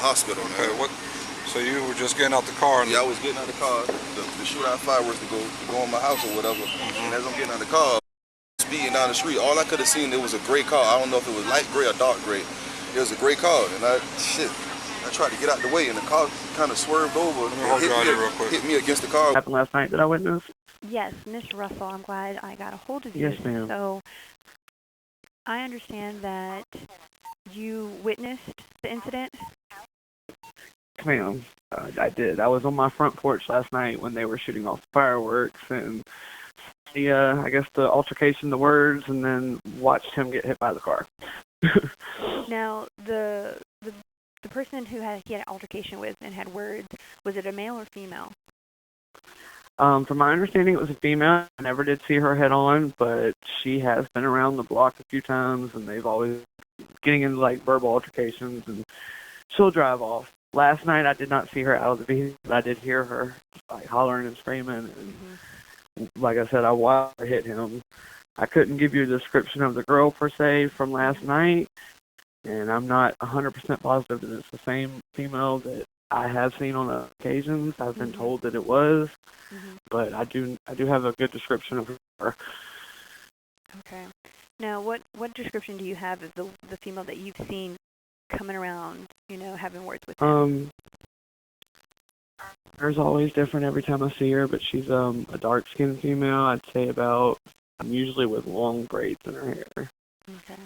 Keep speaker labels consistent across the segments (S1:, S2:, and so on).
S1: hospital.
S2: Okay, what? So you were just getting out the car? And
S1: yeah, I was getting out the car to shoot out fireworks to go in my house or whatever. And as I'm getting out the car, speeding down the street, all I could have seen, it was a gray car. I don't know if it was light gray or dark gray. It was a gray car, and I tried to get out the way, and the car kind of swerved over and hit me against the car.
S3: What happened last night that I witnessed?
S4: Yes, Miss Russell, I'm glad I got a hold of
S3: you.
S4: Yes,
S3: ma'am.
S4: So I understand that you witnessed the incident?
S3: Ma'am, I did. I was on my front porch last night when they were shooting off fireworks, and I guess the altercation, the words, and then watched him get hit by the car.
S4: Now, the person who he had an altercation with and had words, was it a male or female?
S3: From my understanding, it was a female. I never did see her head on, but she has been around the block a few times, and they've always getting into like verbal altercations, and she'll drive off. Last night, I did not see her out of the vehicle, but I did hear her like hollering and screaming. And like I said, I watched her hit him. I couldn't give you a description of the girl per se from last night, and I'm not 100% positive that it's the same female that I have seen on occasions. I've been told that it was, but I do have a good description of her.
S4: Okay. Now, what description do you have of the female that you've seen coming around, having words with him?
S3: Hers always different every time I see her, but she's a dark-skinned female. I'd say about, usually with long braids in her hair.
S4: Okay.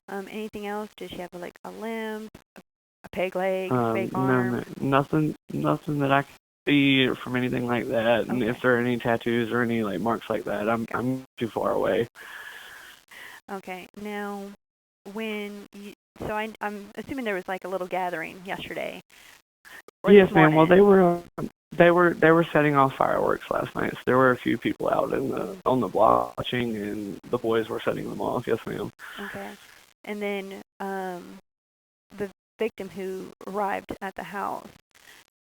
S4: Anything else? Does she have like a limp, a peg leg, a fake arm?
S3: No, nothing that I can see from anything like that.
S4: Okay.
S3: And if there are any tattoos or any like marks like that, I'm too far away.
S4: Okay. Now, so I'm assuming there was like a little gathering yesterday.
S3: Yes, ma'am. Well, they were setting off fireworks last night. So there were a few people out on the block watching, and the boys were setting them off. Yes, ma'am.
S4: Okay. And then the victim who arrived at the house,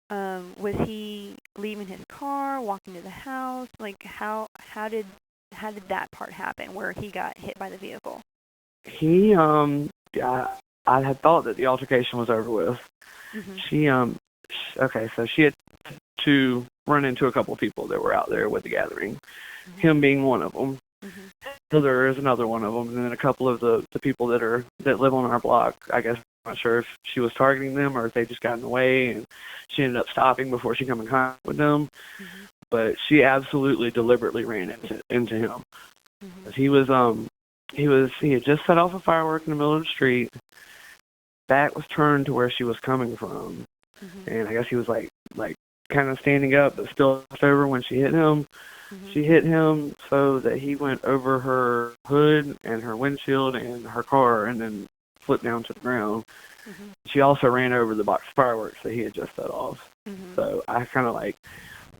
S4: was he leaving his car, walking to the house? Like how did that part happen where he got hit by the vehicle?
S3: He I had thought that the altercation was over with. She okay, so she had to run into a couple of people that were out there with the gathering. Him being one of them. So there is another one of them, and then a couple of the people that live on our block. I guess I'm not sure if she was targeting them or if they just got in the way, and she ended up stopping before she came in contact with them. But she absolutely deliberately ran into him. He had just set off a firework in the middle of the street. Back was turned to where she was coming from, and I guess he was like kind of standing up, but still over when she hit him. She hit him so that he went over her hood and her windshield and her car, and then flipped down to the ground. She also ran over the box of fireworks that he had just set off. So I kind of like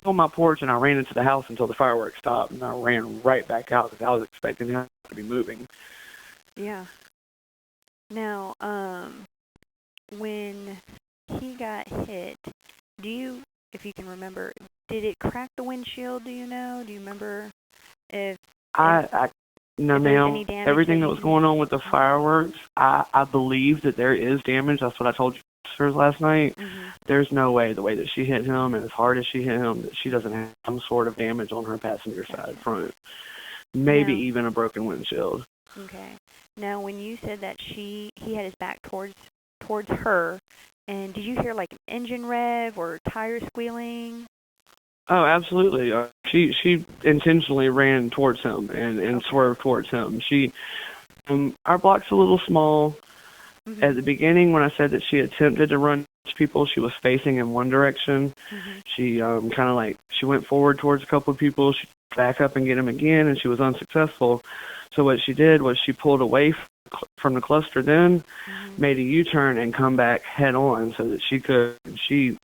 S3: on my porch, and I ran into the house until the fireworks stopped, and I ran right back out because I was expecting him to be moving.
S4: Yeah. Now, when he got hit, if you can remember, did it crack the windshield? Do you know? Do you remember if
S3: no, ma'am. Everything that was going on with the fireworks, I believe that there is damage. That's what I told you last night. There's no way, the way that she hit him and as hard as she hit him, that she doesn't have some sort of damage on her passenger side front. Maybe even a broken windshield.
S4: Okay. Now, when you said that he had his back towards her, and did you hear like an engine rev or tires squealing?
S3: Oh, absolutely. She intentionally ran towards him and swerved towards him. Our block's a little small. At the beginning, when I said that she attempted to run to people, she was facing in one direction. She she went forward towards a couple of people. She back up and get him again, and she was unsuccessful. So what she did was she pulled away from the cluster, then made a U-turn and come back head on so that she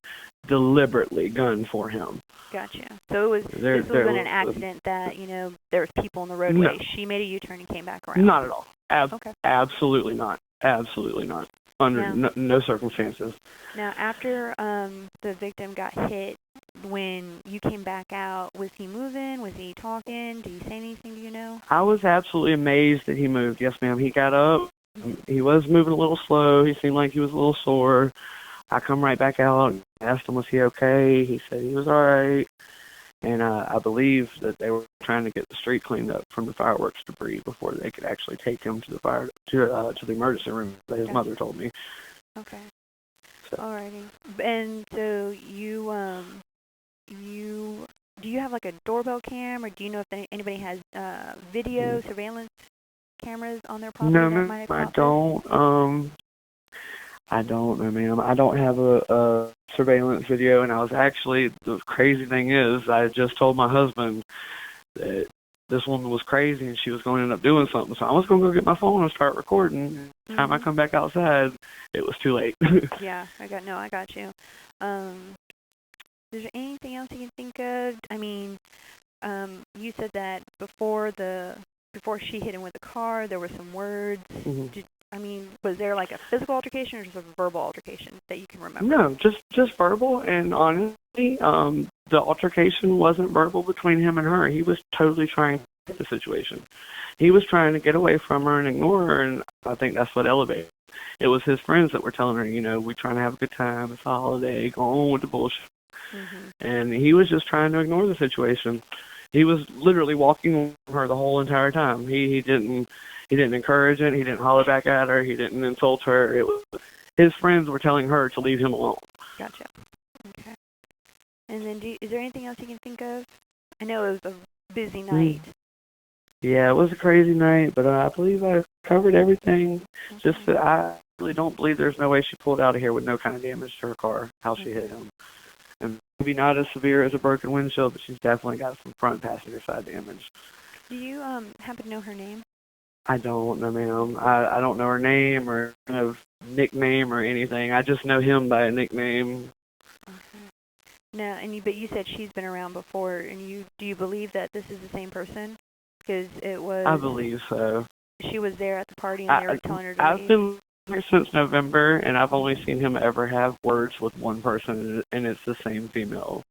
S3: deliberately gunned for him.
S4: Gotcha. So this wasn't an accident that, there was people in the roadway.
S3: No.
S4: She made a U-turn and came back around.
S3: Not at all.
S4: Okay.
S3: Absolutely not. Absolutely not. Under no circumstances.
S4: Now, after the victim got hit, when you came back out, was he moving? Was he talking? Did he say anything? Do you know?
S3: I was absolutely amazed that he moved. Yes, ma'am. He got up. He was moving a little slow. He seemed like he was a little sore. I come right back out and asked him, was he okay? He said he was all right. And I believe that they were trying to get the street cleaned up from the fireworks debris before they could actually take him to the emergency room. That his mother told me.
S4: Okay.
S3: So.
S4: Alrighty. And so do you have like a doorbell cam, or do you know if anybody has video surveillance cameras on their property?
S3: No,
S4: that
S3: ma'am,
S4: might have
S3: I
S4: caught
S3: don't. I don't know, ma'am. I don't have a surveillance video, and the crazy thing is, I just told my husband that this woman was crazy and she was going to end up doing something. So I was going to go get my phone and start recording. By the time I come back outside, it was too late.
S4: Yeah, I got you. Is there anything else you can think of? I mean, you said that before she hit him with the car, there were some words. Was there like a physical altercation or just a verbal altercation that you can remember?
S3: No, just verbal. And honestly, the altercation wasn't verbal between him and her. He was totally trying to get the situation. He was trying to get away from her and ignore her, and I think that's what elevated. It was his friends that were telling her, we're trying to have a good time. It's a holiday. Go on with the bullshit. And he was just trying to ignore the situation. He was literally walking with her the whole entire time. He didn't encourage it. He didn't holler back at her. He didn't insult her. It was his friends were telling her to leave him alone.
S4: Gotcha. Okay. And then, is there anything else you can think of? I know it was a busy night.
S3: Yeah, it was a crazy night, but I believe I covered everything. Okay. Just that I really don't believe there's no way she pulled out of here with no kind of damage to her car, how she hit him. And maybe not as severe as a broken windshield, but she's definitely got some front passenger side damage.
S4: Do you happen to know her name?
S3: I don't know, ma'am. I don't know her name or kind of nickname or anything. I just know him by a nickname.
S4: Okay. Now, but you said she's been around before, and do you believe that this is the same person? Because it was.
S3: I believe so.
S4: She was there at the party, and they were telling her to
S3: I've
S4: leave.
S3: been here since November, and I've only seen him ever have words with one person, and it's the same female,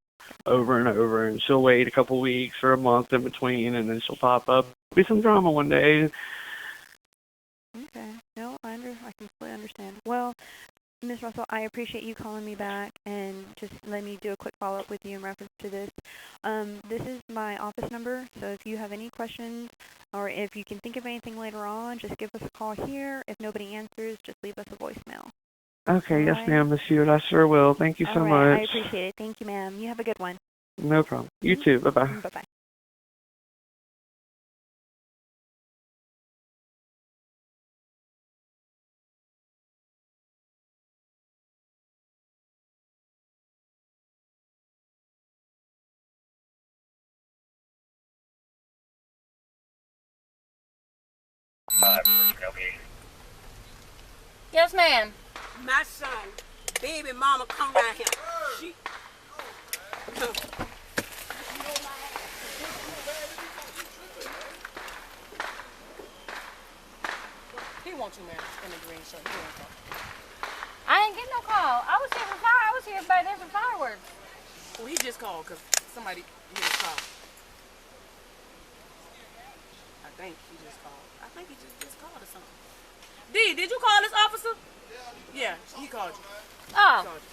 S3: over and over. And she'll wait a couple weeks or a month in between, and then she'll pop up. Be some drama one day.
S4: Okay. No, I completely understand. Well, Ms. Russell, I appreciate you calling me back and just let me do a quick follow-up with you in reference to this. This is my office number, so if you have any questions or if you can think of anything later on, just give us a call here. If nobody answers, just leave us a voicemail.
S3: Okay, yes, ma'am, Miss Hewitt, I sure will. Thank you so much.
S4: I appreciate it. Thank you, ma'am. You have a good one.
S3: No problem. You too. Bye-bye.
S4: Bye-bye.
S5: Yes, ma'am.
S6: My son, baby mama, come down here. She come.
S5: He wants you, man, in the green shirt. He wants you. I ain't getting no call. I was here by there for fireworks.
S6: Well, he just called because somebody hit his call. I think he just called. I think he just called or something. D, did you call this officer? Yeah, he called you.
S5: Oh.
S6: He called you.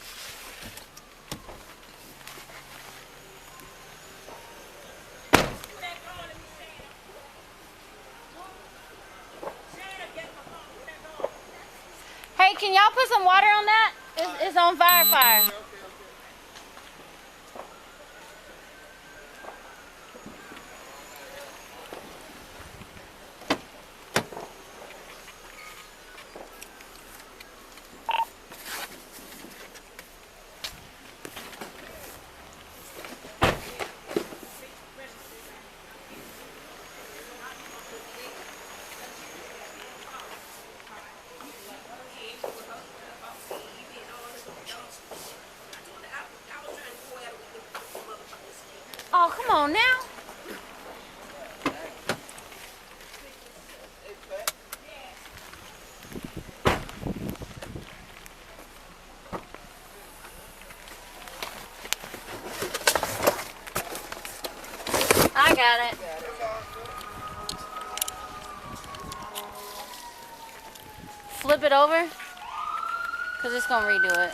S5: Hey, can y'all put some water on that? It's on Firefighter. Oh, come on now. I got it. Flip it over, because it's going to redo it.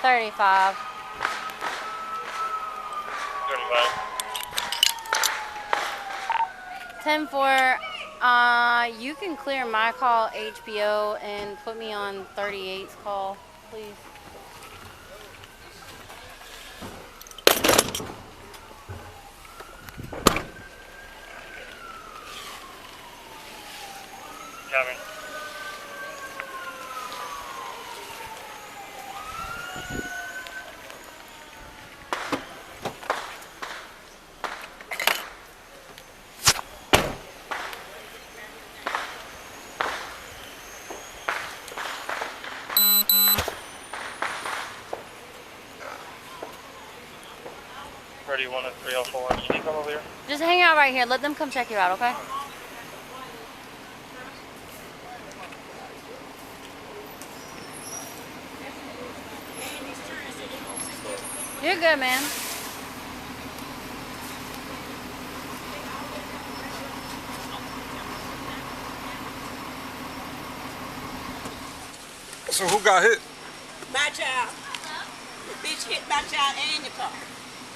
S5: 35.
S7: 35.
S5: 10-4. You can clear my call, HBO, and put me on 38's call, please.
S7: Coming. Ready, 1 and 304. Can you come over here?
S5: Just hang out right here. Let them come check you out, okay? You're good, man.
S2: So who got hit?
S8: My child. The bitch hit my child and the car.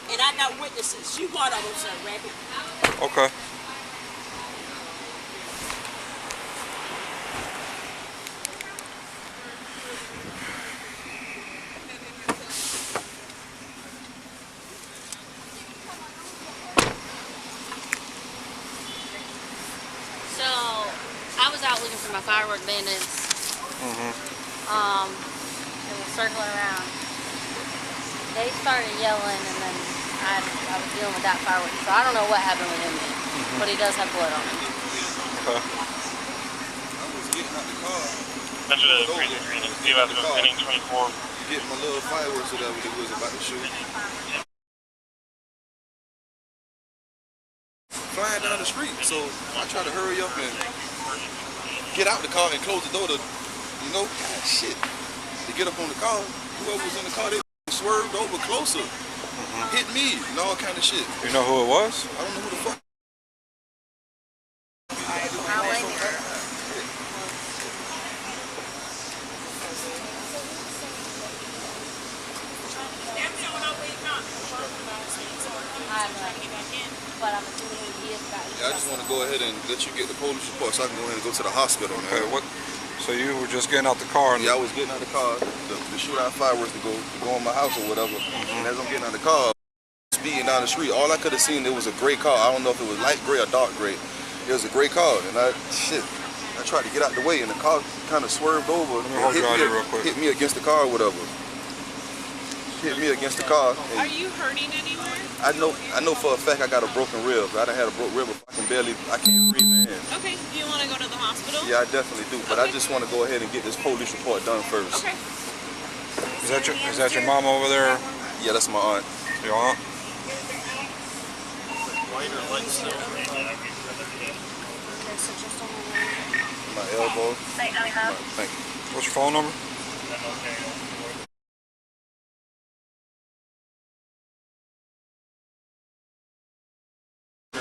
S8: And I got witnesses. You one of them, sir, Rabbit.
S2: Okay.
S5: So, I was out looking for my firework bandits. And was circling around. They started yelling, and then I was dealing with that firework. So I don't know what happened with him yet, but he does have blood on him.
S2: Okay.
S1: I was getting out the car,
S7: Mention the freezing reading. Steve has been pinning 24.
S1: getting my little fireworks or whatever they was about to shoot. Flying down the street, so I try to hurry up and get out the car and close the door to, you know, God, shit. To get up on the car, whoever was in the car, they swerved over closer, hit me, and all kind of shit.
S2: You know who it was?
S1: I don't know who the fuck.
S5: But I'm assuming he is back.
S1: Yeah, I just want to go ahead and let you get the police report so I can go ahead and go to the hospital.
S2: Okay,
S1: Man.
S2: what? So you were just getting out the car and
S1: Yeah, I was getting out the car to shoot out fireworks to go in my house or whatever. And as I'm getting out the car, speeding down the street, all I could have seen, it was a gray car. I don't know if it was light gray or dark gray. It was a gray car, and I tried to get out the way, and the car kind of swerved over
S2: Let me hold you out here real quick.
S1: hit me against the car or whatever. Hit me against the car.
S6: Are you hurting anywhere?
S1: I know for a fact I got a broken rib. I done had a broke rib. I can't breathe in.
S6: Okay, do you want to go to the hospital?
S1: Yeah, I definitely do. But I just want to go ahead and get this police report done first.
S6: Okay.
S2: is that your mom over there?
S1: Yeah, that's my aunt.
S2: Your aunt?
S1: My elbow. Thank you.
S2: What's your phone number?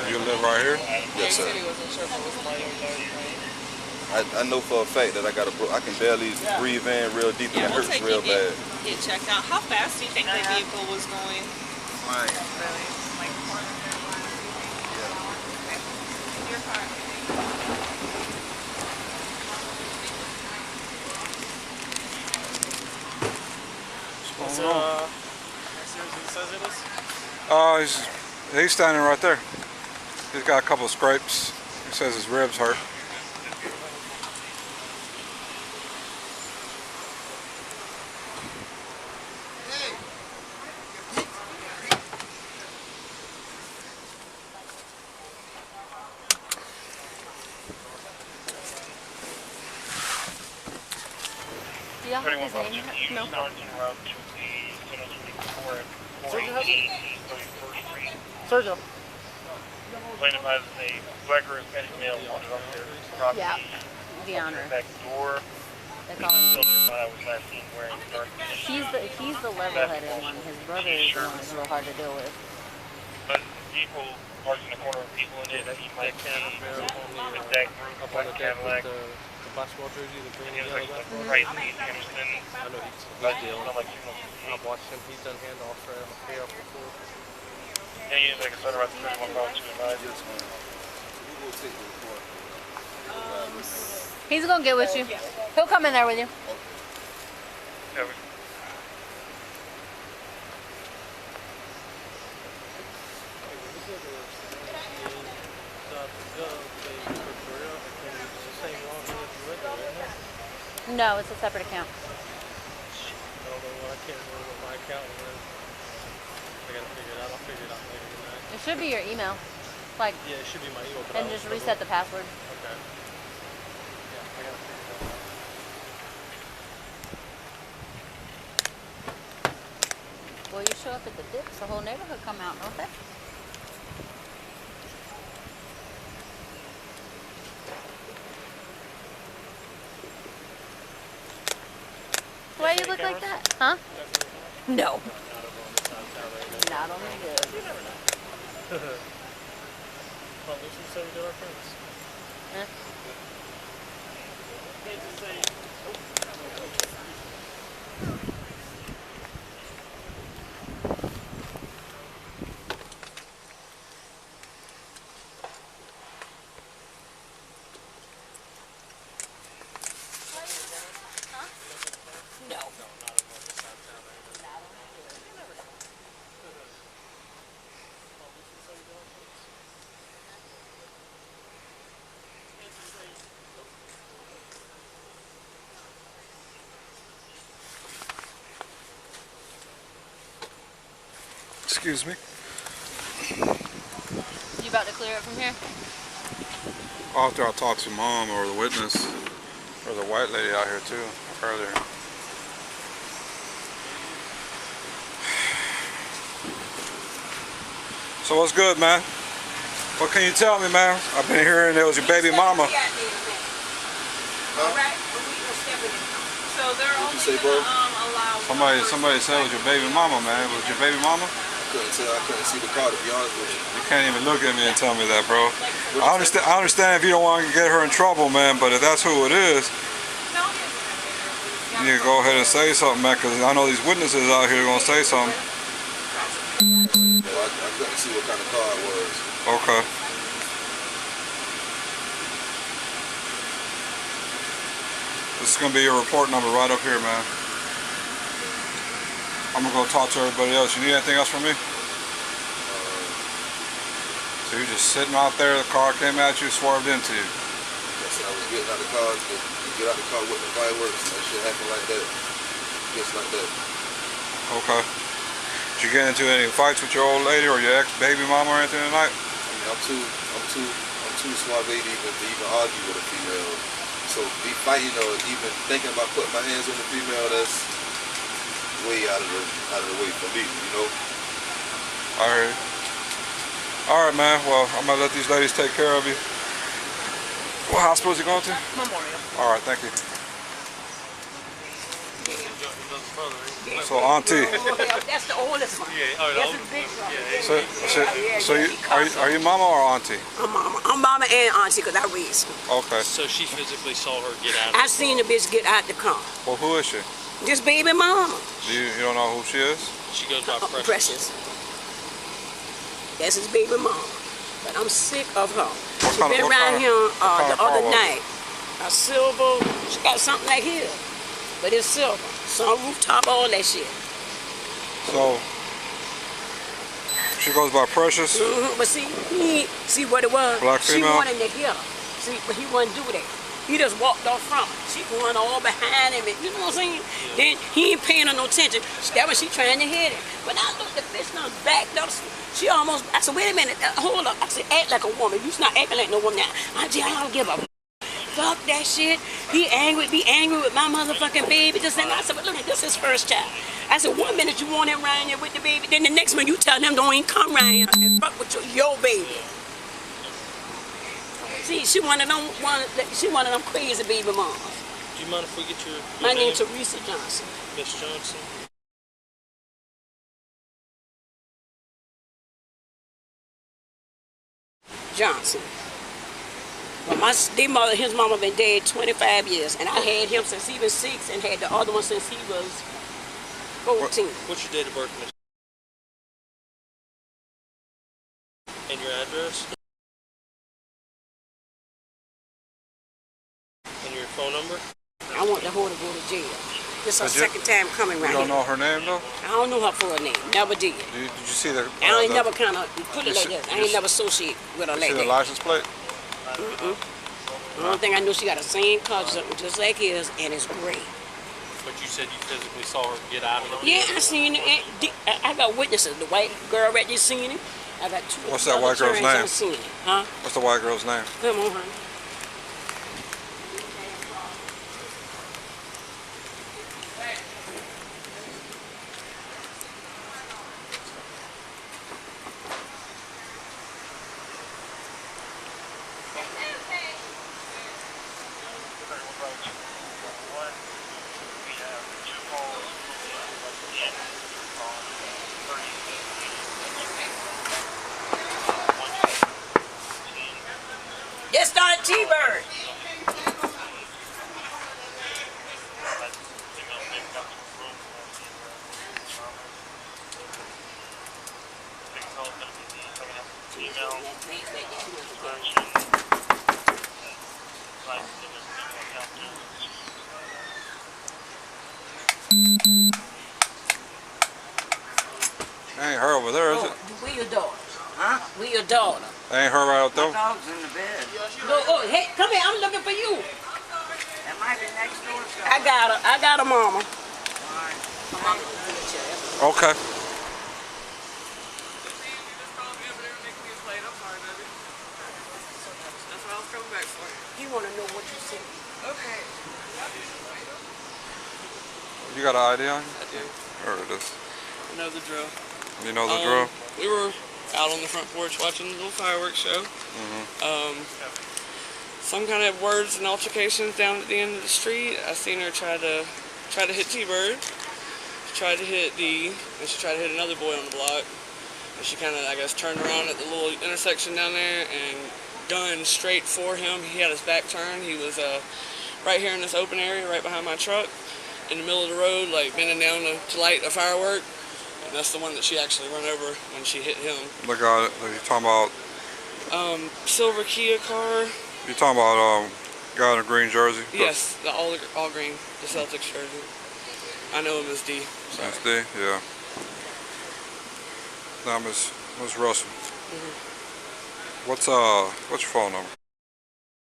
S2: You live right here?
S1: Yes, sir. I know for a fact that I can barely breathe in real deep, and it hurts real bad.
S6: Get checked out. How fast do you think the vehicle was going?
S1: Fine.
S6: Your car.
S2: What's going on?
S7: He says it is?
S2: He's standing right there. He's got a couple of scrapes. He says his ribs hurt.
S5: Do y'all have his name? No. Sergio.
S7: Plaintiff has a black or Hispanic male wanted on their property.
S5: Yeah. The owner.
S7: Back door.
S5: They call him.
S7: I was last seen wearing dark.
S5: He's the level-headed one. His brother is the one who's real hard to deal with.
S7: But people parked in the corner with people in it that he might see with that group of black Cadillac.
S9: basketball jersey, the green
S7: And he
S9: and
S7: was
S9: yellow
S7: like
S9: basketball
S7: right
S9: jersey.
S7: Anderson.
S9: I know he's
S7: Like,
S9: dealing.
S7: I'm like,
S9: I've watched him. He's done handoffs right on the payoff before.
S7: and he was like a center at 31 pounds, 2
S1: Yes, man. We will take the report.
S5: He's gonna get with you. He'll come in there with you.
S7: Yeah,
S5: No, it's a separate account.
S9: I can't remember what my account was. I gotta figure it out. I'll figure it out later tonight.
S5: It should be your email. Like,
S9: Yeah, it should be my email. But
S5: and just reset the password.
S9: Okay. Yeah, I gotta figure it out.
S5: Well, you show up at the dips, the whole neighborhood come out, don't they? Why you look like that? Huh? No. Not on the good.
S9: Well, we should say we did our friends.
S5: Eh?
S2: Excuse me.
S5: You about to clear it from here?
S2: After I talked to mom or the witness or the white lady out here too earlier. So what's good, man? What can you tell me, man? I've been hearing it was your baby mama.
S8: Alright, but we gonna step in it.
S6: So they're
S1: What'd you
S6: only
S1: say, bro?
S6: gonna allow
S2: Somebody said it was your baby mama, man. It was your baby mama?
S1: I couldn't see the car, to be honest with you.
S2: You can't even look at me and tell me that, bro. I understand if you don't want to get her in trouble, man, but if that's who it is, you need to go ahead and say something, man, because I know these witnesses out here are going to say something.
S1: Well, I couldn't see what kind of car it was.
S2: Okay. This is going to be your report number right up here, man. I'm going to go talk to everybody else. You need anything else from me? So you're just sitting out there, the car came at you, swerved into you.
S1: Yes, I was getting out of the car, get out the car with the fireworks, and that shit happened like that. Just like that.
S2: Okay. Did you get into any fights with your old lady or your ex-baby mama or anything tonight?
S1: I mean, I'm too suave to even argue with a female. So be fighting or even thinking about putting my hands on the female, that's way out of the way for me, you know.
S2: All right. All right, man. Well, I'm gonna let these ladies take care of you. What hospital is you going to?
S6: Memorial.
S2: All right, thank you. So, Auntie.
S8: That's the oldest one. That's the big one.
S2: Are you mama or auntie?
S8: I'm mama and auntie because I raised her.
S2: Okay.
S9: So she physically saw her get out of
S8: I seen the bitch get out the car.
S2: Well, who is she?
S8: This baby mama.
S2: You don't know who she is?
S9: She goes by Precious.
S8: Precious. That's his baby mama. But I'm sick of her. She
S2: kind of-
S8: been
S2: what
S8: around
S2: kind
S8: here
S2: kind
S8: the
S2: of car
S8: other
S2: was it?
S8: night. A silver. She got something like here, but it's silver. Some rooftop, all that shit.
S2: So, she goes by Precious?
S8: But see what it was.
S2: Black
S8: She
S2: female?
S8: wanted to hit her. See, but he wouldn't do that. He just walked off from her. She going all behind him, and you know what I'm saying? Then he ain't paying her no attention. That was she trying to hit him. But I looked, the bitch done backed up. She almost. I said, wait a minute, hold up. I said, act like a woman. You not acting like no woman now. Auntie, I don't give a fuck that shit. Be angry with my motherfucking baby. Just and I said, but look, this is his first child. I said, 1 minute you want him around here with the baby, then the next minute you tell them don't even come around here and fuck with your baby. See, she one of them crazy baby moms.
S9: Do you mind if we get your
S8: My
S9: name?
S8: name's Teresa Johnson.
S9: Miss Johnson.
S8: Johnson. Well, his mama been dead 25 years, and I had him since he was 6, and had the other one since he was 14.
S9: What's your date of birth, miss? And your address? And your phone number?
S8: I want the whole to go to jail. This is her second time coming right
S2: You don't
S8: here.
S2: know her name though?
S8: I don't know her full name. Never did.
S2: Did you see the?
S8: I ain't never kind of put it like this. I ain't
S2: see-
S8: never associate with her
S2: You
S8: like
S2: see the
S8: that.
S2: license plate?
S8: The only thing I know, she got the same car just like his, and it's gray.
S9: But you said you physically saw her get out of the
S8: Yeah, I seen it. I got witnesses. The white girl right there seen it. I got 2
S2: What's that
S8: other
S2: white girl's
S8: friends
S2: name?
S8: that seen it. Huh?
S2: What's the white girl's name?
S8: Come on, honey. Get started, T-Bird.
S2: Ain't her over there, is it?
S8: We your daughter.
S10: Huh?
S8: We your daughter.
S2: Ain't her right out there?
S10: Dog's in the bed.
S8: No, oh, hey, come here. I'm looking for you.
S10: That might be next door.
S8: I got her. I got her, mama.
S2: Okay.
S8: He want to know what you said.
S10: Okay.
S2: You got an ID on you?
S9: I do.
S2: There it is.
S9: You know the drill.
S2: You know the drill?
S9: We were out on the front porch watching a little fireworks show. Some kind of words and altercations down at the end of the street. I seen her try to hit T-Bird. She tried to hit D, and she tried to hit another boy on the block. And she kind of, I guess, turned around at the little intersection down there and gunned straight for him. He had his back turned. He was right here in this open area, right behind my truck, in the middle of the road, like bending down to light a firework. And that's the one that she actually run over when she hit him.
S2: The guy that you talking about?
S9: Silver Kia car.
S2: You talking about guy in a green jersey?
S9: Yes, the all green, the Celtics jersey. I know him as D. Sorry.
S2: That's D, yeah. Now Miss Russell. What's your phone number?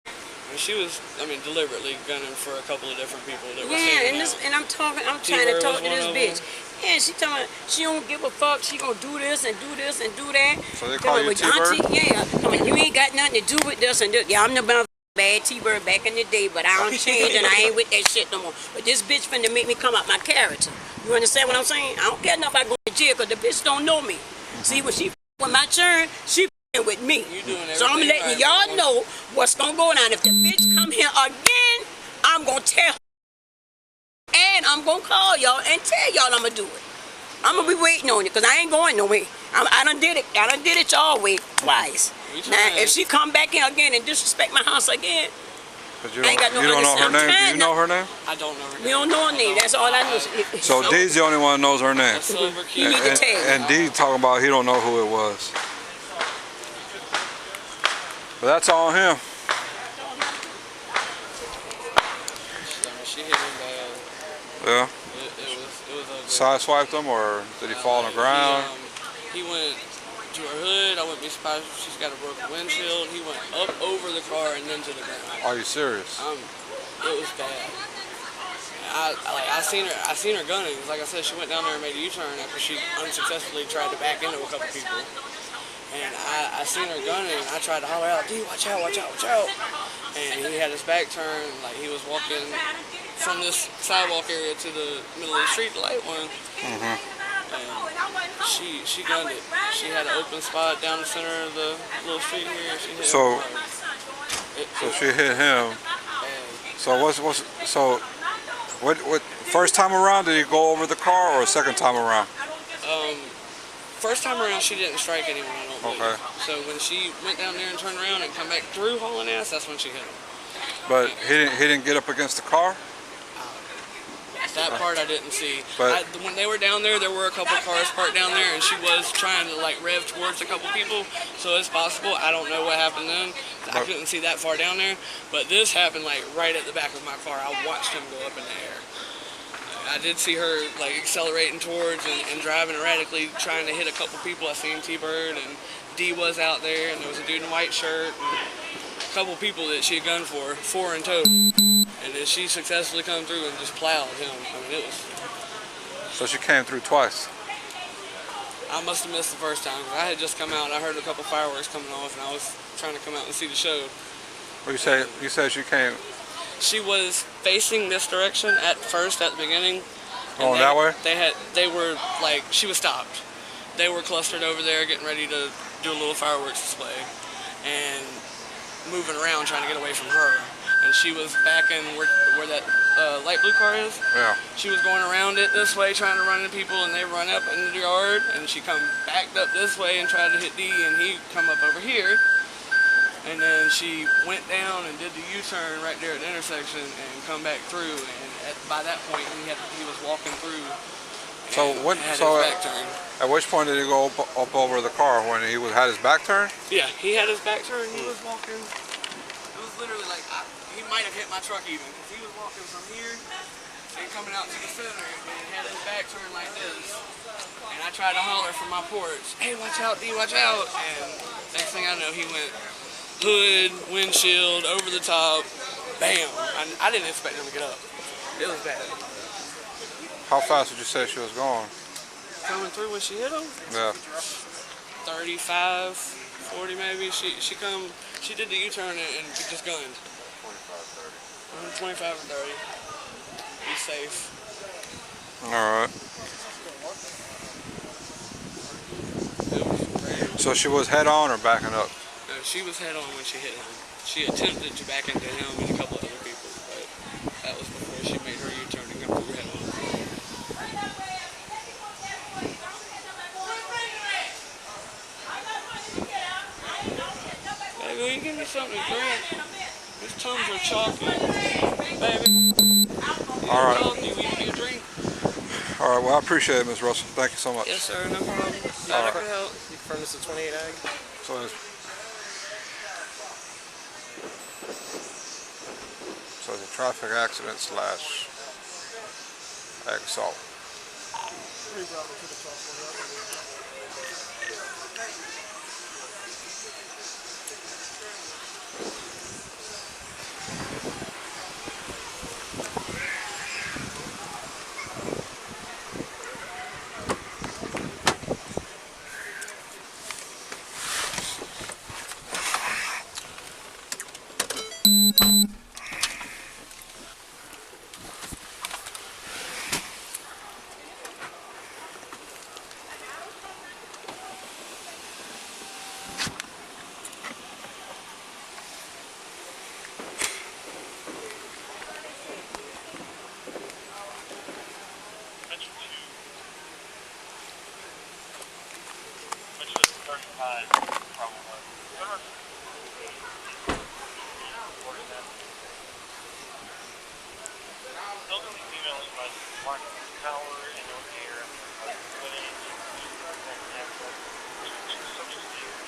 S9: And she was, I mean, deliberately gunning for a couple of different people that were
S8: Yeah,
S9: hanging out.
S8: and I'm trying to
S9: T-Bird
S8: talk
S9: was
S8: to this
S9: one of
S8: bitch. Yeah, she telling me she don't give a fuck. She gonna do this and do this and do that.
S2: So they call you T-Bird?
S8: Auntie, yeah. I mean, you ain't got nothing to do with this and this. Yeah, I'm the bad T-Bird back in the day, but I don't change and I ain't with that shit no more. But this bitch finna make me come out my character. You understand what I'm saying? I don't care enough if I go to jail because the bitch don't know me. See, when she with my turn, she with me. So I'm letting y'all know what's gonna go down. If the bitch come here again, I'm gonna tell her. And I'm gonna call y'all and tell y'all I'm gonna do it. I'm gonna be waiting on you because I ain't going nowhere. I done did it. I done did it y'all way twice. Now, if she come back in again and disrespect my house again,
S2: But you
S8: I ain't got no
S2: you don't know her
S8: understand.
S2: name? Do you know her name?
S9: I don't know her name.
S8: we don't know her name. That's all I know.
S2: So D's the only one that knows her name.
S9: Silver Kia.
S8: You need to tell.
S2: And D talking about he don't know who it was. But that's on him.
S9: She hit him bad.
S2: Yeah.
S9: It was ugly.
S2: Sideswiped him, or did he fall on the ground?
S9: He went to her hood. I wouldn't be surprised if she's got a broken windshield. He went up over the car and then to the ground.
S2: Are you serious?
S9: It was bad. I seen her gunning. Like I said, she went down there and made a U-turn after she unsuccessfully tried to back into a couple people. And I seen her gunning. I tried to holler out, "D, watch out, watch out, watch out!" And he had his back turned, like he was walking from this sidewalk area to the middle of the street, the light one. And she gunned it. She had an open spot down the center of the little street here. She hit
S2: So
S9: him.
S2: she hit him. So what first time around did he go over the car, or second time around?
S9: First time around, she didn't strike anyone, I don't believe.
S2: Okay.
S9: So when she went down there and turned around and come back through hauling ass, that's when she hit him.
S2: But he didn't get up against the car?
S9: That part I didn't see.
S2: But
S9: When they were down there were a couple cars parked down there, and she was trying to like rev towards a couple people, so it's possible. I don't know what happened then. I couldn't see that far down there, but this happened like right at the back of my car. I watched him go up in the air. I did see her like accelerating towards and driving erratically, trying to hit a couple people. I seen T-Bird and D was out there, and there was a dude in a white shirt. A couple people that she had gunned for, 4 in total, and then she successfully come through and just plowed him. I mean, it was.
S2: so she came through twice.
S9: I must have missed the first time. I had just come out. I heard a couple fireworks coming off, and I was trying to come out and see the show.
S2: Well, you said she came.
S9: She was facing this direction at first, at the beginning.
S2: Oh, that way?
S9: They were like, she was stopped. They were clustered over there, getting ready to do a little fireworks display, and moving around trying to get away from her, and she was back in where that light blue car is.
S2: Yeah.
S9: She was going around it this way trying to run into people, and they run up into the yard, and she come backed up this way and tried to hit D, and he come up over here, and then she went down and did the U-turn right there at the intersection and come back through, and by that point he was walking through.
S2: So
S9: Had his back turned.
S2: at which point did he go up over the car when he had his back turned?
S9: Yeah, he had his back turned. He was walking. It was literally like he might have hit my truck even, because he was walking from here and coming out to the center, and he had his back turned like this. And I tried to holler from my porch, "Hey, watch out, D, watch out!" And next thing I know, he went hood, windshield, over the top, bam! I didn't expect him to get up. It was bad.
S2: How fast did you say she was going?
S9: Coming through when she hit him?
S2: Yeah.
S9: 35, 40 maybe. She did the U-turn and just gunned. 25 or 30. Be safe.
S2: All right. So she was head on or backing up?
S9: No, she was head on when she hit him. She attempted to back into him and a couple other people, but that was before she made her U-turn and come through head on. Baby, will you give me something to drink? These Tums are chalky. Baby.
S2: All right.
S9: Will you give me a drink?
S2: All right. Well, I appreciate it, Ms. Russell. Thank you so much.
S9: Yes, sir. No problem. Glad I could help.
S11: You confirm this is 28 Ag?
S2: So it's a traffic accident / assault.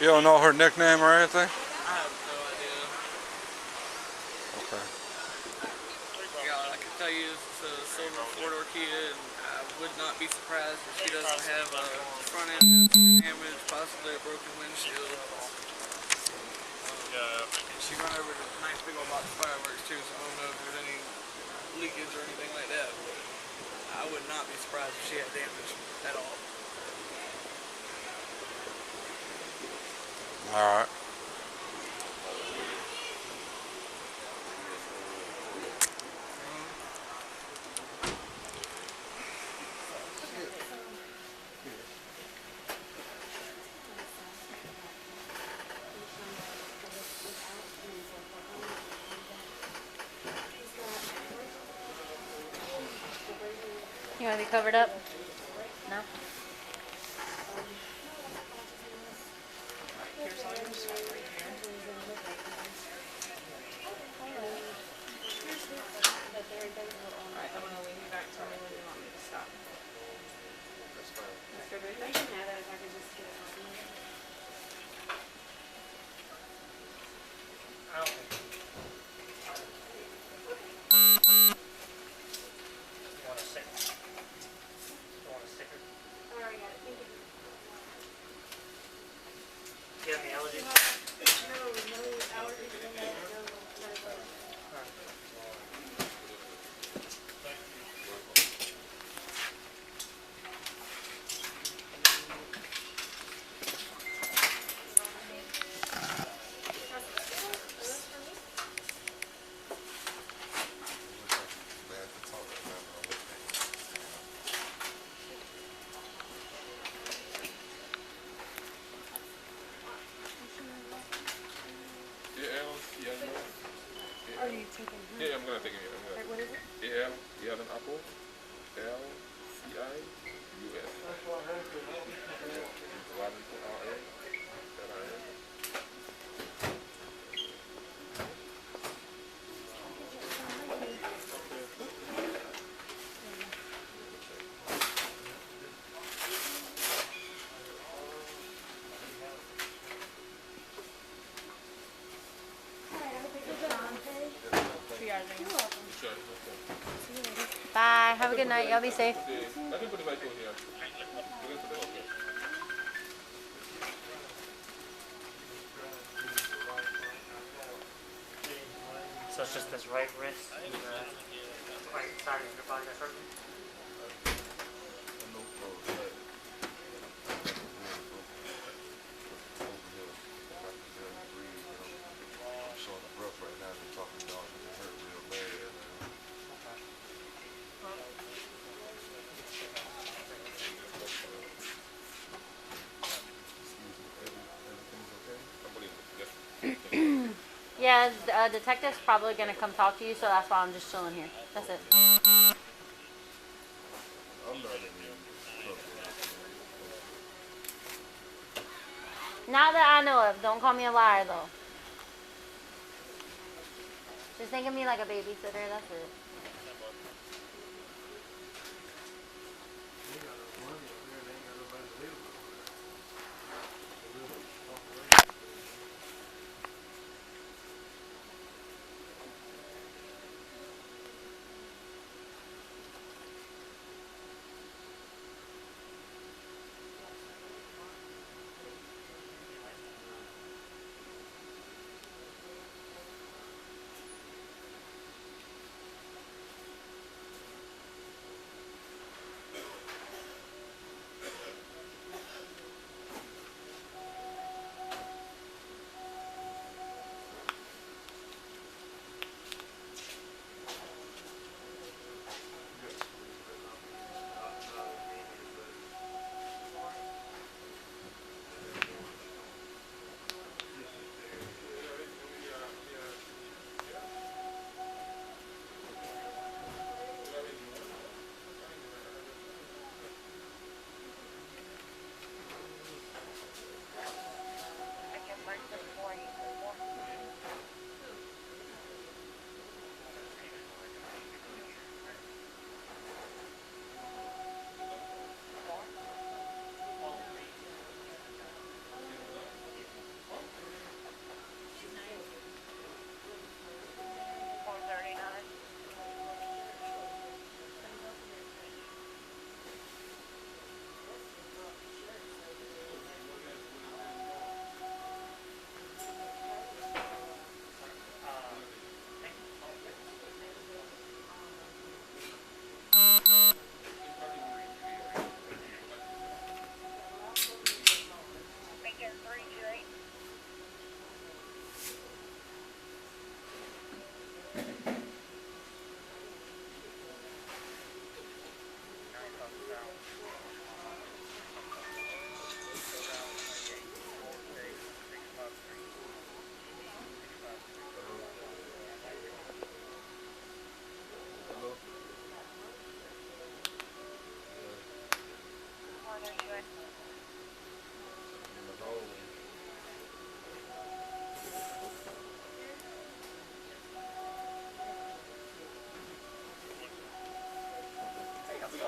S2: You don't know her nickname or anything?
S9: I have no idea.
S2: Okay.
S9: Yeah, I can tell you it's a silver four-door Kia, and I would not be surprised if she doesn't have a front end damage, possibly a broken windshield. She run over to a nice big old box of fireworks too, so I don't know if there's any leakage or anything like that, but I would not be surprised if she had damage at all.
S2: All right.
S5: You want to be covered up? No?
S6: Here's all your stuff right here. Alright, I'm gonna leave you back. Tell me when you want me to stop.
S1: That's fine.
S6: That's good, right? I can have that if I could just get it off me.
S7: You want a sticker? You want a sticker?
S4: Alright, got it. Thank you.
S7: Do you have any allergies?
S4: No allergies in that. Are you taking her?
S2: Yeah, I'm gonna take it.
S4: Like, what is it?
S2: An apple. LCIUS. Robinson, RA.
S5: Bye. Have a good night. Y'all be safe.
S2: I can put the light on here.
S7: So it's just this right wrist and right side of your body that's hurting?
S1: I'm short of breath right now. They're talking about it hurt real bad.
S5: Yeah, detective's probably gonna come talk to you, so that's why I'm just chilling here. That's it.
S1: I'm not in trouble.
S5: Not that I know of. Don't call me a liar, though. Just think of me like a babysitter. That's it.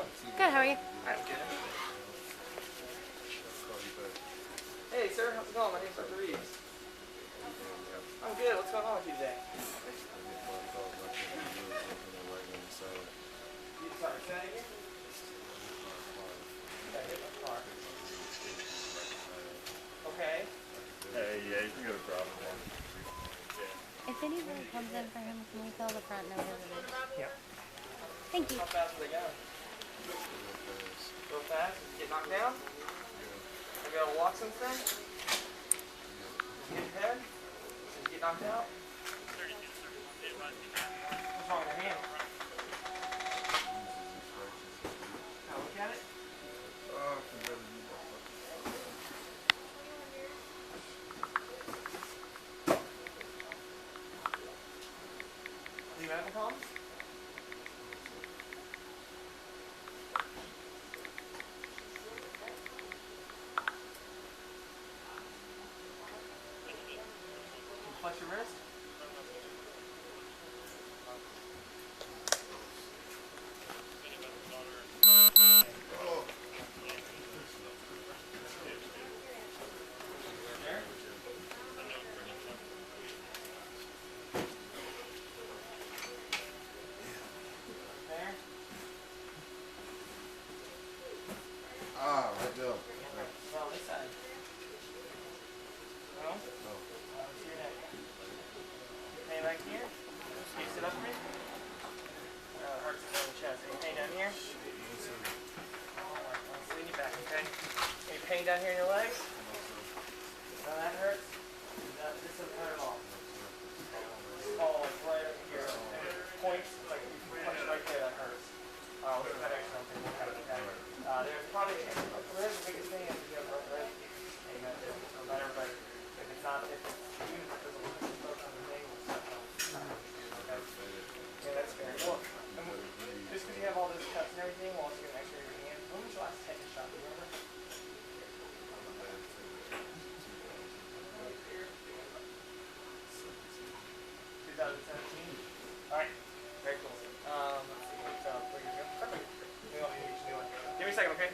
S2: doing?
S5: Good, how are you?
S2: I'm good. Hey, sir, how's it going? My name's Dr. Reeves. I'm good. What's going on with you today? Sorry, say that again? Okay.
S7: Hey, yeah, you can go to problem one.
S5: If anybody comes in for him, can we tell the front no visitors?
S2: Yeah.
S5: Thank you.
S2: How fast are they going? Real fast? Did you get knocked down? Have you got to walk since then? Did you hit your head? Did you get knocked out? What's wrong with your hand? Can I look at it? Any medical problems? Flex your wrist.
S1: Right there.
S2: Well, this side. No? No. Let's see your neck. Pain back here? Can you sit up for me? It hurts in the chest. Any pain down here? Alright, let's lean you back, okay? Any pain down here in your legs? Now that hurts? This doesn't hurt at all. Oh, like right up here. And it points, like you punch right there, that hurts. We'll do that extra. There's probably, where's the biggest thing is you have broken ribs. Amen. So not everybody, if it's not, if it's, even if there's a little bit of stroke on the name, it's not okay. Yeah, that's fair. Well, just because you have all those cuts and everything, we'll also get an x-ray of your hand. When was your last tetanus shot, do you remember? 2017? Alright, very cool. Let's see, so 4 years ago. Perfect. We want me to get you doing. Give me a second, okay?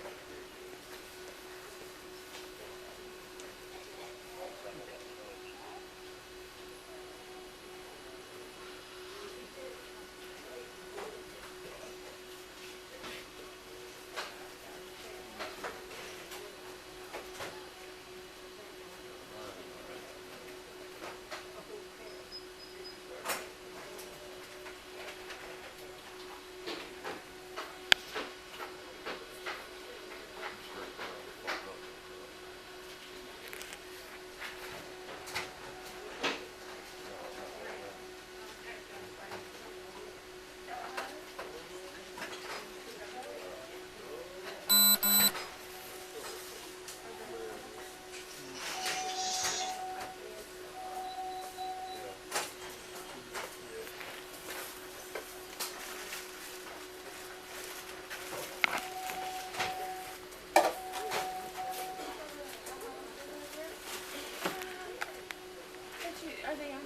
S6: Are they on?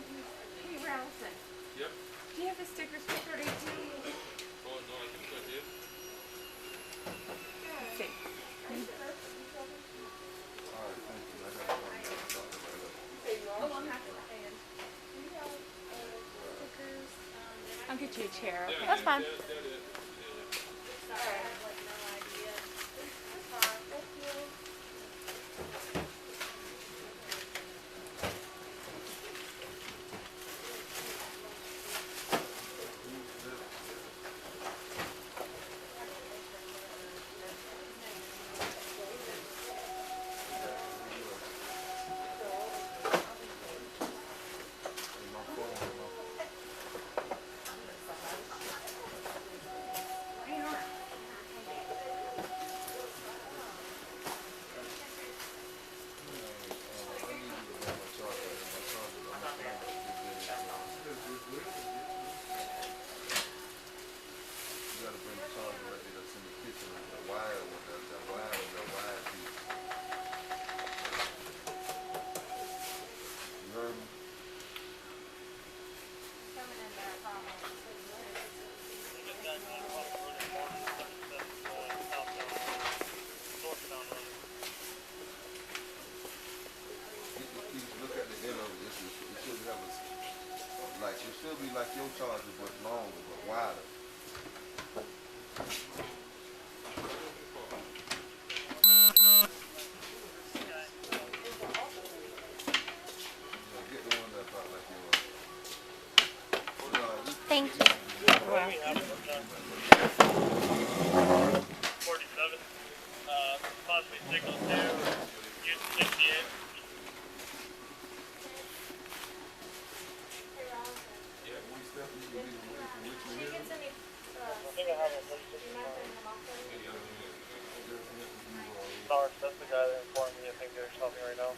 S6: Hey, Ralston.
S2: Yep.
S6: Do you have the stickers for 32?
S2: Oh, no, I think I did.
S6: Let's see. Oh, I'm not going to stand. Stickers. I'll get you a chair, okay?
S5: That's fine.
S1: charger, but longer, but wider. Get the one that's about like yours.
S5: Thank you.
S7: 47. Possibly signal to use 68. I think I have a 36. Sorry, that's the guy that informed me. I think they're stopping right now.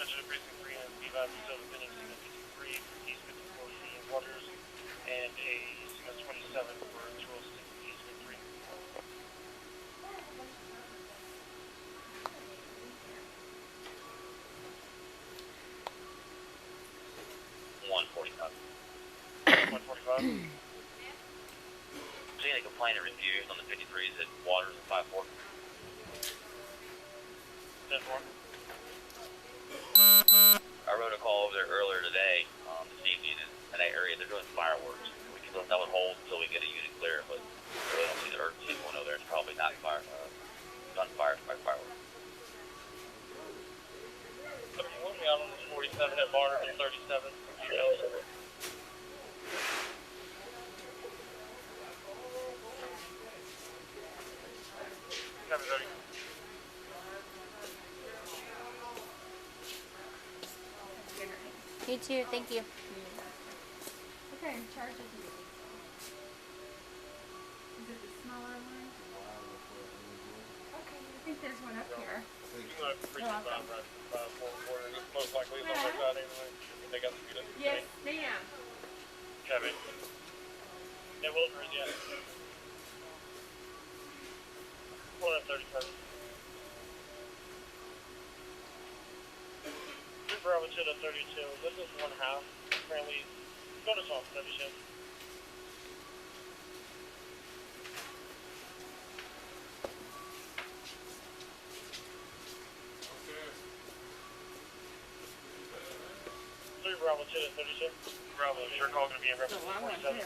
S7: Precinct 3 and B5 still within signal 53 for East 54C and Waters, and a signal 27 for 206 East 53. 145. 145.
S11: Seeing a complaint and reviews on the 53s at Waters and 54.
S7: 10-4.
S11: I wrote a call over there earlier today, this evening, in that area. They're doing fireworks. We can let that one hold until we get a unit clear, but I really don't see the urgency going over there. It's probably not gunfire by fireworks.
S7: Okay, we'll be out on this 47 at Barter and 37 for details. Copy, ready.
S5: You too. Thank you.
S12: Okay, in charge of you. Is it the smaller one? Okay, I think there's one up here.
S7: You can go to precinct 5 right forward. Most likely it's on their side anyway. They got the unit.
S12: Yes, ma'am.
S7: Copy. Yeah, Wilbur, yeah. 37. Bravo to the 32. This is 1/2. Apparently, go to Salt 32. Three Bravo to the 32. Bravo, your call going to be in reference to 47.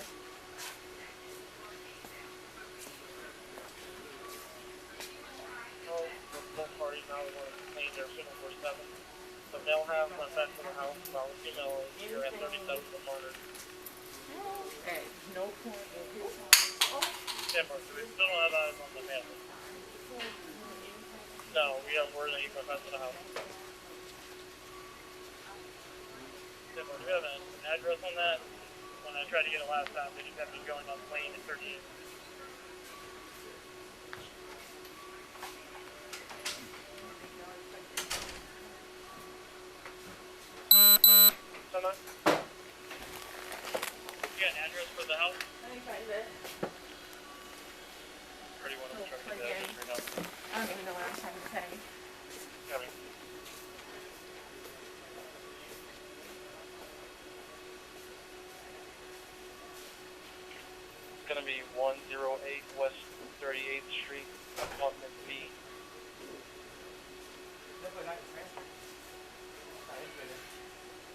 S7: Both parties now want to clean their signal 47. So they'll have one back to the house. I'll email here at 37 for Martyr.
S12: Okay, no point in this.
S7: Timber, so we still don't have eyes on the family. No, we have word that he went back to the house. Timber, do we have an address on that? When I tried to get it last time, they just had me going on plane at 38. Someone? You got an address for the house?
S12: Let me find it.
S7: Or do you want to try to get the address right now?
S12: I don't even know what I'm trying to say.
S7: Coming. It's going to be 108 West 38th Street, apartment B.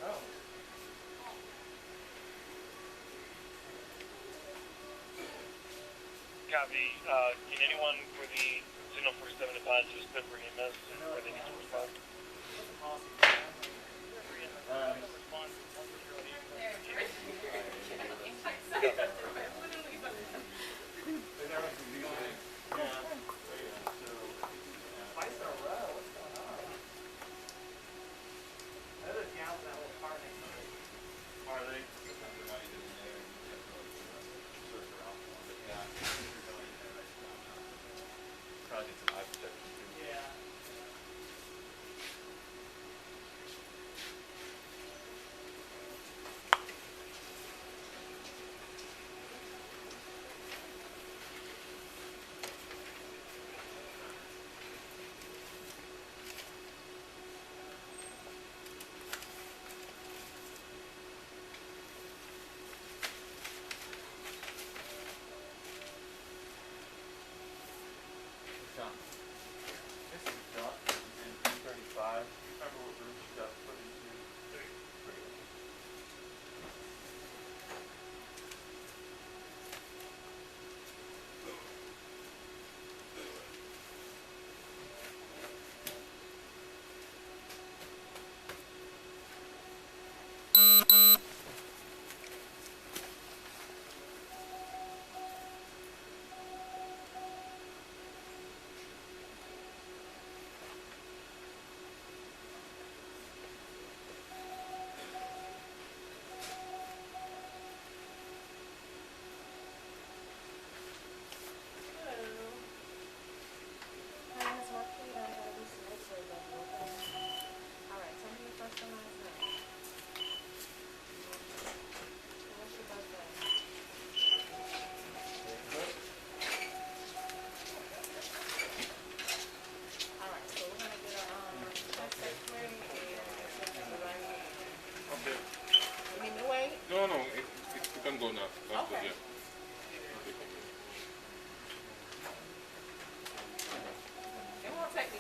S2: Oh.
S7: Copy. Can anyone for the signal 47 advise to split for EMS and where they need to respond?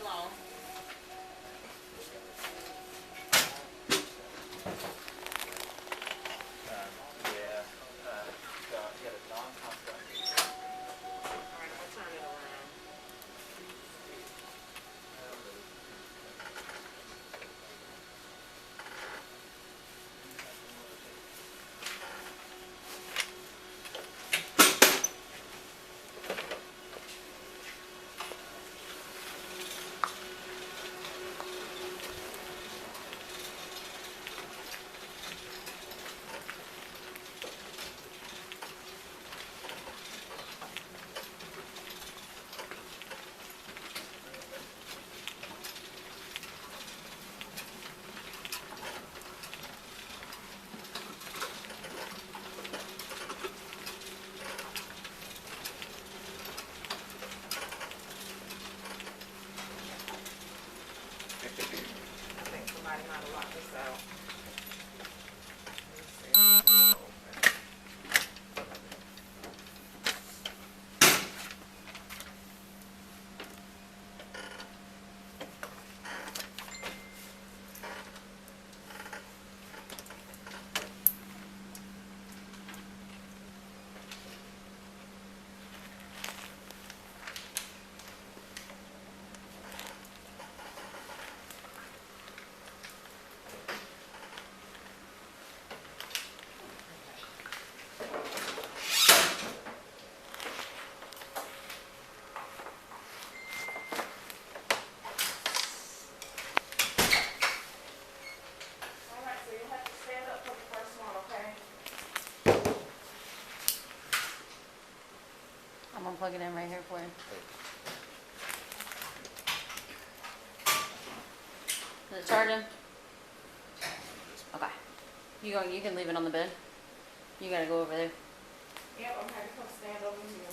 S6: alone. Alright, I'm gonna turn it around. I think somebody might have locked this out. Let me see if I can get it open. Alright, so you have to stand up for the first one, okay?
S5: I'm gonna plug it in right here for you. Is it charging? Okay. You can leave it on the bed. You gotta go over there.
S6: Yep, I'm gonna come stand over here.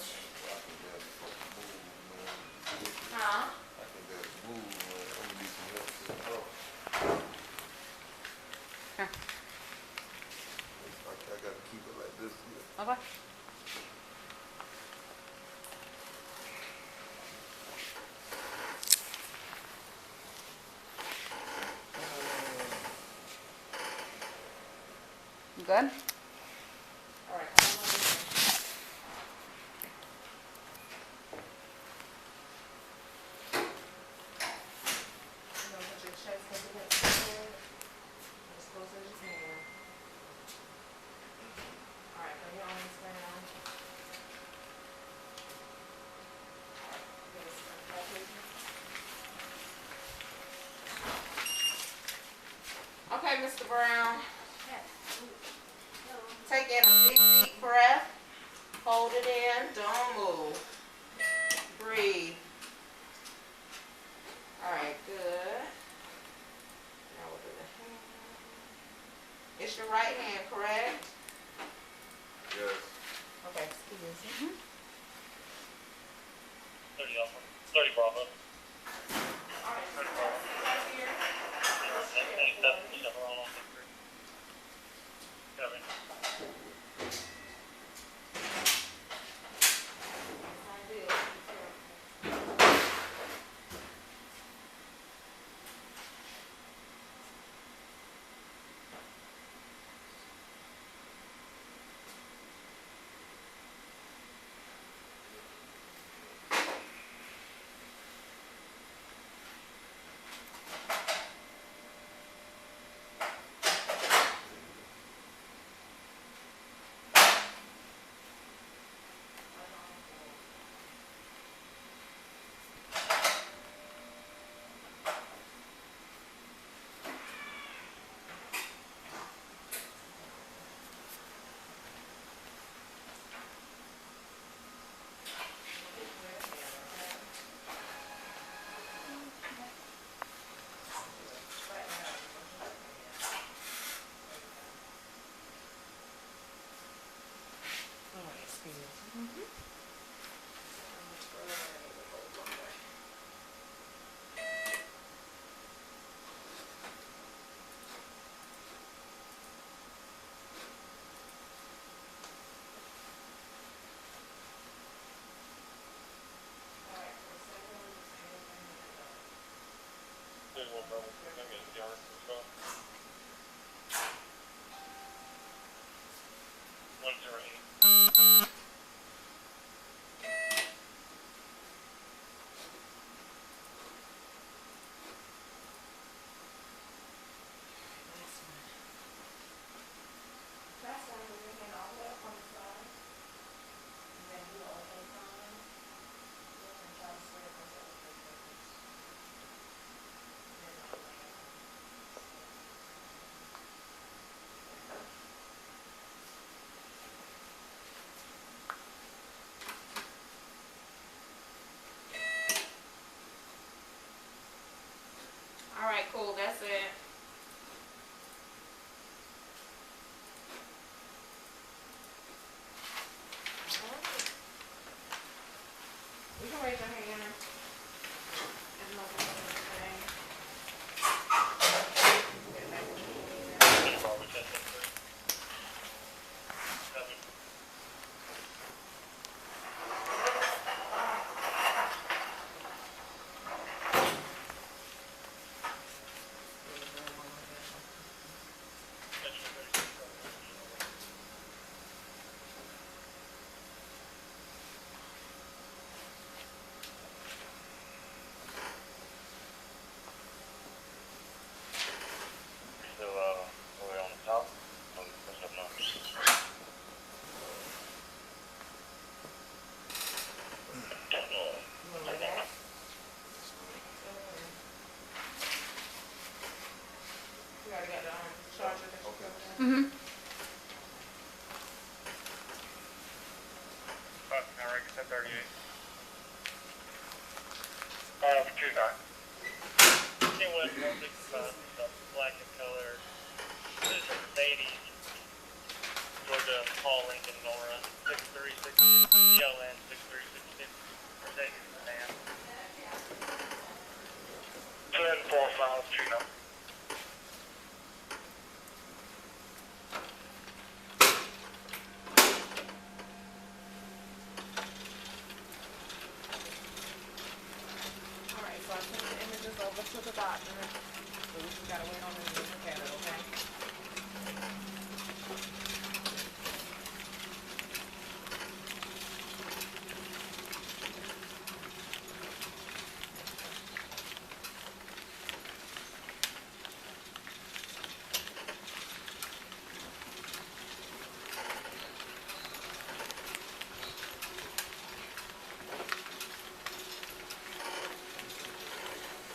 S6: Huh?
S5: Here.
S1: I gotta keep it like this.
S5: Okay. You good?
S6: Alright, come on over here. You're gonna put your chest up against the bed. As close as you can. Alright, bring your arms down. Give us a back, please. Okay, Mr. Brown. Take in a big deep breath. Hold it in. Don't move. Breathe. Alright, good. Now we'll do the hand. It's your right hand, correct?
S1: Yes.
S6: Okay, excuse me.
S7: 30 Alpha. 30 Bravo.
S6: Alright, so right here.
S7: Next 7, Chevron on 3. Kevin. visual trouble. I'm getting the article and stuff. 108.
S6: All right, cool. That's it. You can raise your hand. There's no thing.
S7: So, we're on the top. Oh, push up now.
S6: You already got the charger that you put in.
S4: Mm-hmm.
S7: Now, right, 1038. 29. 10 West 165, black in color. This is a Mercedes, Georgia, Paul Lincoln, Nora, 6366, YLN 6366, Mercedes sedan. 1045, Chino.
S6: All right, so I sent the images over to the doctor. So we just gotta wait on them to look at it, okay?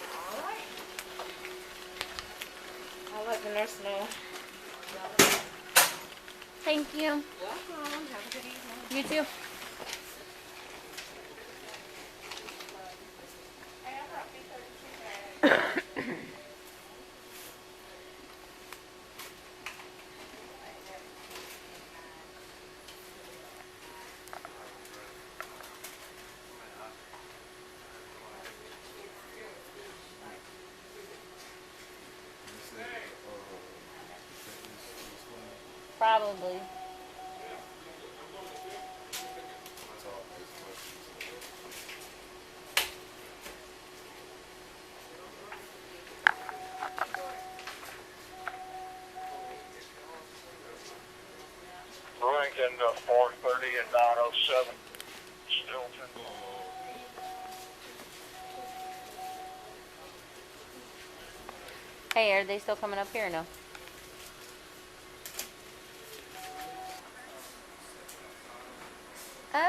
S6: All right. I'll let the nurse know.
S4: Thank you.
S6: Welcome. Have a good evening.
S4: You too. Probably.
S7: Rankin 430 and 907, Stilton.
S4: Hey, are they still coming up here or no?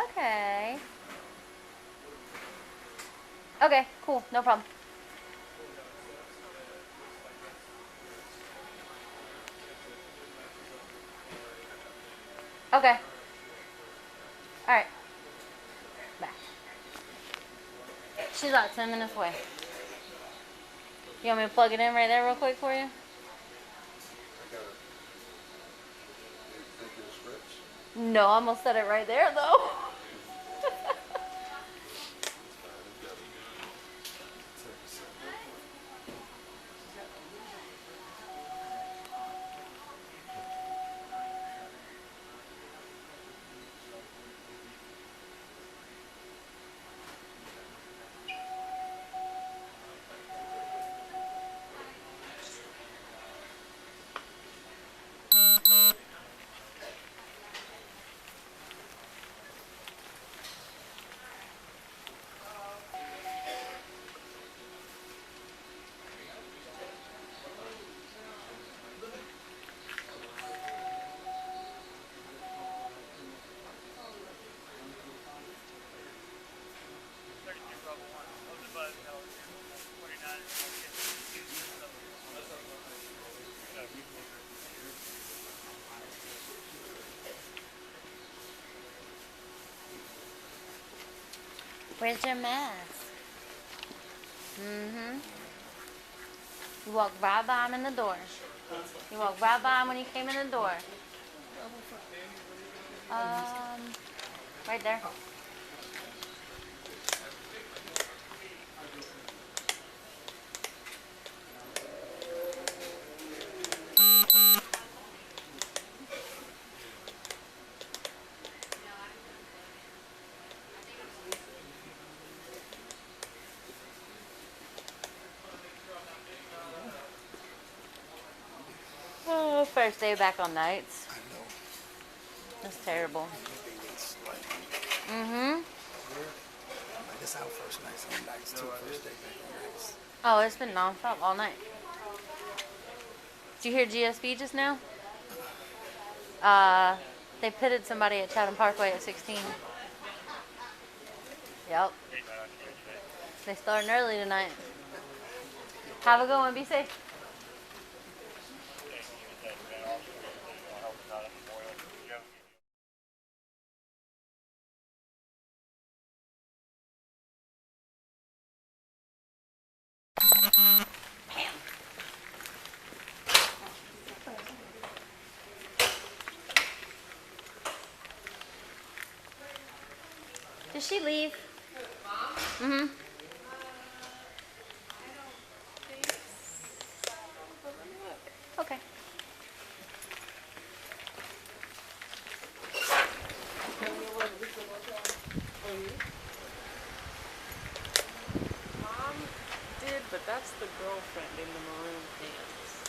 S4: Okay. Okay, cool. No problem. Okay. Alright. Bye. She's about 10 minutes away. You want me to plug it in right there real quick for you?
S1: I gotta take your stretch.
S4: No, I'm gonna set it right there though.
S5: Where's your mask? Mm-hmm. You walked right by him in the door. You walked right by him when you came in the door. Right there. Oh, first day back on nights.
S1: I know.
S5: That's terrible.
S1: Mm-hmm. This our first night on nights too. First day back on nights.
S5: Oh, it's been nonstop all night. Did you hear GSB just now? They pitted somebody at Chatham Parkway at 16. Yep. They starting early tonight. Have a good one. Be safe. Did she leave? Mm-hmm. Okay.
S12: Mom did, but that's the girlfriend in the maroon pants.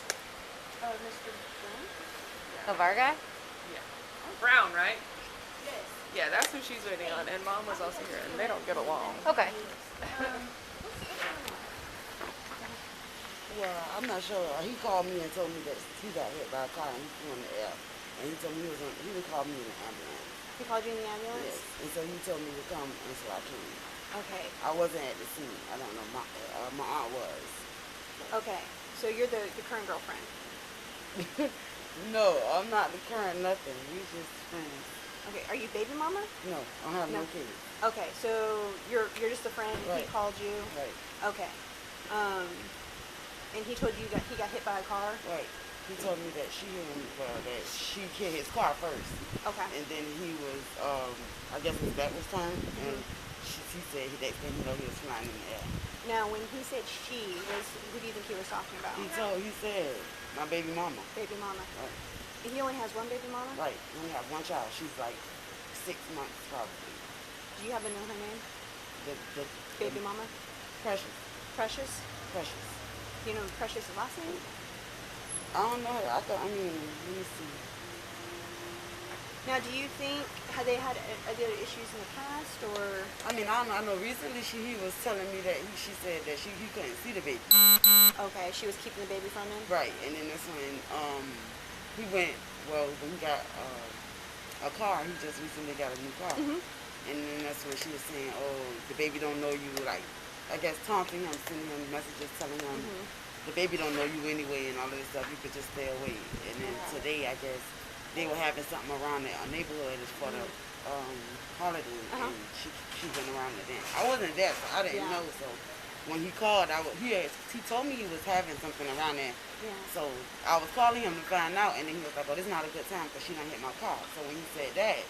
S6: Oh, Mr. Brown?
S5: Of our guy?
S12: Yeah. Brown, right? Yes. Yeah, that's who she's waiting on, and Mom was also here, and they don't get along.
S5: Okay.
S10: Well, I'm not sure. He called me and told me that he got hit by a car and he flew in the air. And he told me he would call me in the ambulance.
S4: He called you in the ambulance?
S10: Yes. And so he told me to come, and so I came.
S4: Okay.
S10: I wasn't at the scene. I don't know. My aunt was.
S4: Okay. So you're the current girlfriend?
S10: No, I'm not the current nothing. We just friends.
S4: Okay. Are you baby mama?
S10: No, I don't have no kids.
S4: Okay. So you're just a friend.
S10: Right.
S4: He called you.
S10: Right.
S4: Okay. And he told you that he got hit by a car.
S10: Right. He told me that she hit his car first.
S4: Okay.
S10: And then he was, I guess his back was turned, and he said next thing you know he was flying in the air.
S4: Now, when he said she, who do you think he was talking about?
S10: He said my baby mama.
S4: Baby mama.
S10: Right.
S4: And he only has one baby mama?
S10: Right. We only have one child. She's like 6 months probably.
S4: Do you happen to know her name?
S10: The
S4: Baby mama?
S10: Precious.
S4: Precious?
S10: Precious.
S4: Do you know Precious' last name?
S10: I don't know. Let me see.
S4: Now, do you think they had other issues in the past, or?
S10: I mean, I don't know. I know recently he was telling me that she said that he couldn't see the baby.
S4: Okay, she was keeping the baby from him?
S10: Right, and then that's when he went, when he got a car, he just recently got a new car. And then that's when she was saying, oh, the baby don't know you, like, I guess taunting him, sending him messages telling him the baby don't know you anyway and all of this stuff, you could just stay away. And then today, I guess, they were having something around the neighborhood as for the holiday, and she went around it then. I wasn't there, so I didn't know, so when he called, he told me he was having something around there.
S4: Yeah.
S10: So I was calling him to find out, and then he was like, oh, this is not a good time because she done hit my car. So when he said that,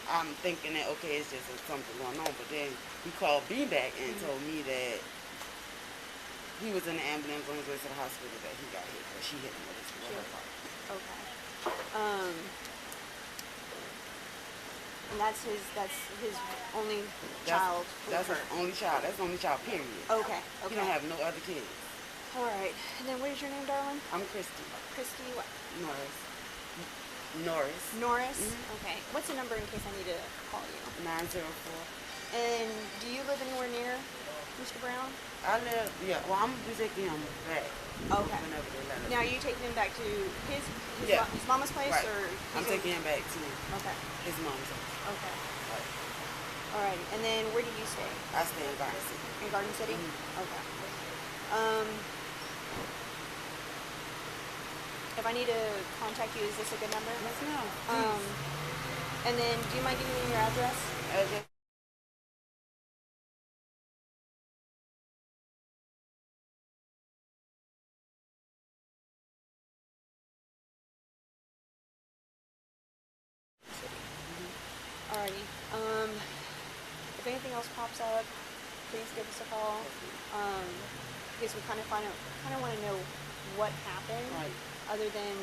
S10: I'm thinking that, okay, it's just something going on. But then he called me back and told me that he was in the ambulance on his way to the hospital that he got hit, but she hit him with her car.
S4: Okay. And that's his only child.
S10: That's his only child. That's the only child, period.
S4: Okay.
S10: He don't have no other kids.
S4: All right. And then what is your name, darling?
S10: I'm Christy.
S4: Christy what?
S10: Norris. Norris.
S4: Norris? Okay. What's the number in case I need to call you?
S10: 904.
S4: And do you live anywhere near Mr. Brown?
S10: I live, I'm taking him back.
S4: Okay.
S10: Whenever they let us.
S4: Now, are you taking him back to his mama's place?
S10: Right.
S4: Or
S10: I'm taking him back to his mom's house.
S4: Okay.
S10: Right.
S4: All right. And then where do you stay?
S10: I stay in Garden City.
S4: In Garden City? Okay. If I need to contact you, is this a good number?
S10: Yes, ma'am.
S4: And then do you mind giving me your address? else pops up, please give us a call. Because we kind of want to know what happened,
S10: Right.
S4: other than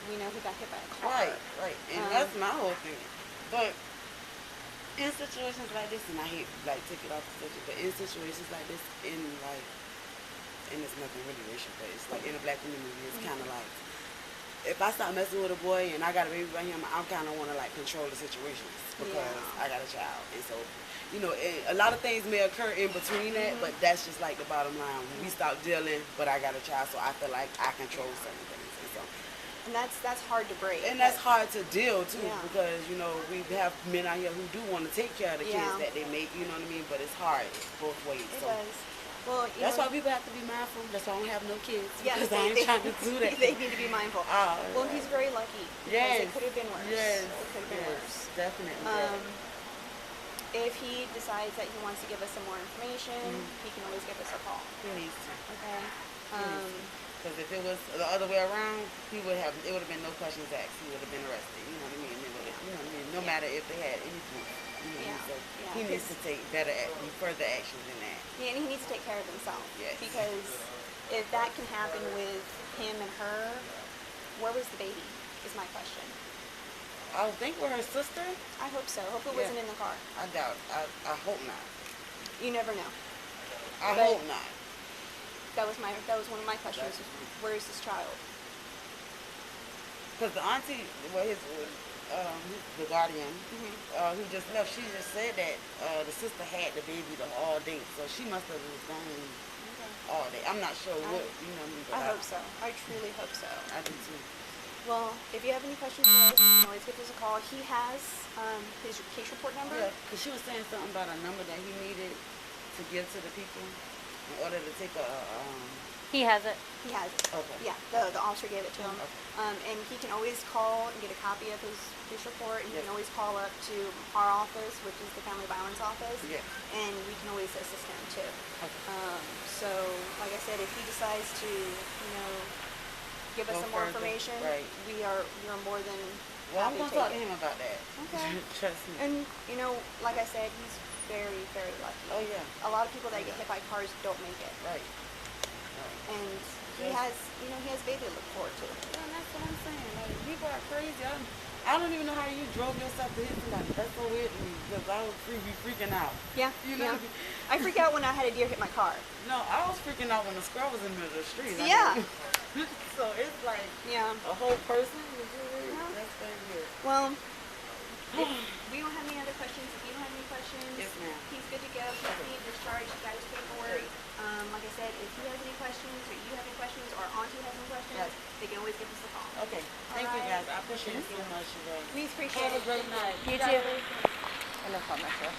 S4: we know who got hit by a car.
S10: Right. And that's my whole thing. But in situations like this, and I hate like take it off the subject, but in situations like this, and it's nothing really racial, but it's like in the black community, it's kind of like, if I start messing with a boy and I got a baby by him, I kind of want to like control the situations because I got a child. And so, you know, a lot of things may occur in between that, but that's just like the bottom line. When we stop dealing, but I got a child, so I feel like I control certain things. And so,
S4: And that's hard to break.
S10: and that's hard to deal too, because you know we have men out here who do want to take care of the kids that they make. You know what I mean? But it's hard both ways.
S4: It
S10: So
S4: does. Well,
S10: that's why people have to be mindful. That's why I don't have no kids.
S4: Yeah,
S10: because I ain't trying to do that.
S4: They need to be mindful. Well, he's very lucky. Because it could have been worse.
S10: Yes.
S4: It could have been worse.
S10: Definitely.
S4: If he decides that he wants to give us some more information, he can always give us a call.
S10: He needs to.
S4: Okay.
S10: Because if it was the other way around, it would have been no questions asked. He would have been arrested. You know what I mean? You know what I mean? No matter if they had any proof. You know, so he needs to take further action than that.
S4: Yeah, and he needs to take care of himself.
S10: Yes.
S4: Because if that can happen with him and her, where was the baby? Is my question.
S10: I would think with her sister.
S4: I hope so. Hope it wasn't in the car.
S10: I doubt. I hope not.
S4: You never know.
S10: I hope not.
S4: That was one of my questions. Where is this child?
S10: Because the auntie, the guardian, who just left, she just said that the sister had the baby all day, so she must have been gone all day. I'm not sure what, you know what I mean?
S4: I hope so. I truly hope so.
S10: I do too.
S4: Well, if you have any questions for us, you can always give us a call. He has his case report number.
S10: Yeah, because she was saying something about a number that he needed to give to the people in order to take a...
S5: He has it.
S4: He has it.
S10: Okay.
S4: Yeah, the officer gave it to him. And he can always call and get a copy of his police report. And he can always call up to our office, which is the Family Violence Office.
S10: Yeah.
S4: And we can always assist him too.
S10: Okay.
S4: So, like I said, if he decides to, give us some more information, we are more than
S10: Well, I'm
S4: happy
S10: going to
S4: to
S10: talk
S4: take
S10: to
S4: it.
S10: him about that.
S4: Okay.
S10: Trust me.
S4: And, like I said, he's very, very lucky.
S10: Oh, yeah.
S4: A lot of people that get hit by cars don't make it.
S10: Right.
S4: And he has baby to look forward to.
S10: Yeah, and that's what I'm saying. Like, people are crazy. I don't even know how you drove yourself to hit somebody. That's so weird to me because I would be freaking out.
S4: Yeah.
S10: You know?
S4: I freak out when I had a deer hit my car.
S10: No, I was freaking out when the squirrel was in the middle of the street.
S4: Yeah.
S10: So it's like a whole person. That's very weird.
S4: Well, if we don't have any other questions, if you don't have any questions,
S10: yes, ma'am.
S4: He's good to go. He's being discharged. He got his paperwork. Like I said, if he has any questions, or you have any questions, or Auntie has any questions, they can always give us a call.
S10: Okay. Thank you, guys. I appreciate it so much.
S4: We appreciate it.
S10: Have a great night.
S4: You too.
S12: And no comment, sir.